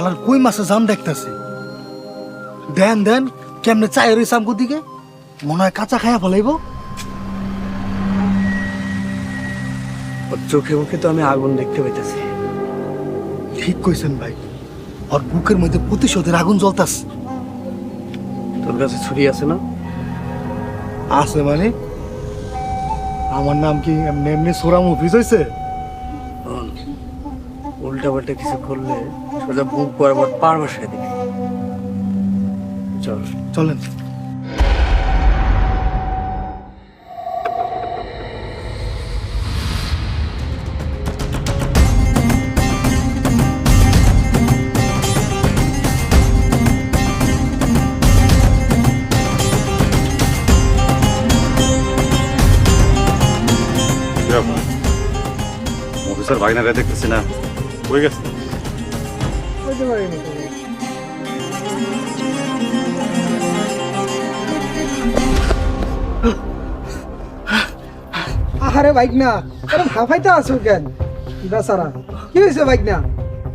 শালার কই মাছে জাম দেখতেছি। দেন দেন কেমনে চাই রয়েছে আমগো দিকে, মনে হয় কাঁচা খায়া ফেলাইব। ওর চোখে মুখে তো আমি আগুন দেখতে পাইতেছি। ঠিক কইছেন ভাই, ওর বুকের মধ্যে প্রতিশোধের আগুন জ্বলতাছে। তোর কাছে ছুরি আছে না? আছে মানে? আমার নাম কি এমনি এমনি সোরাম অফিস হয়েছে? উল্টা পাল্টা কিছু করলে সোজা বুক বরাবর পার বসায় দিবি। চল চলেন। অফিসার ভাগনারে দেখতেছি না, হয়ে গেছে। আরে বাইক না, আরে হাফাইতে আসো কেন বেচারা? কি হয়েছে বাইক না?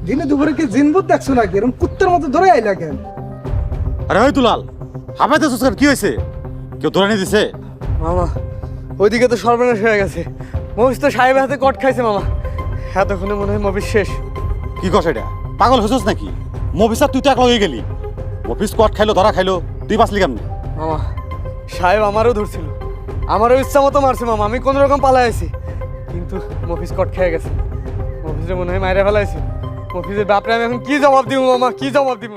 দিনে দুপুরে কি জিনবুত দেখছো নাকি? এরকম কুত্তের মতো ধরে আইলা কেন? আরে ওই দুলাল, হাফাইতে সুস্কার কি হয়েছে? কেউ ধরে নিয়ে দিছে? মামা ওইদিকে তো সর্বনাশ হয়ে গেছে। মহিষ তো সাহেবের হাতে কট খাইছে মামা। এতক্ষণে মনে হয় মফিস শেষ। কি কস এটা? পাগল হয়েছিস নাকি? মফিসার তুই তো একলা হয়ে গেলি। মফিস কট খাইলো, ধরা খাইলো, তুই বাঁচলি কেমনি? মামা সাহেব আমারও ধরছিল, আমারও ইচ্ছা মতো মারছে মামা। আমি কোনো রকম পালাই আছি, কিন্তু মফিস কট খেয়ে গেছে। মফিসে মনে হয় মাইরা ফেলাইছে। মফিসের বাপরে আমি এখন কি জবাব দিব মামা, কি জবাব দিব?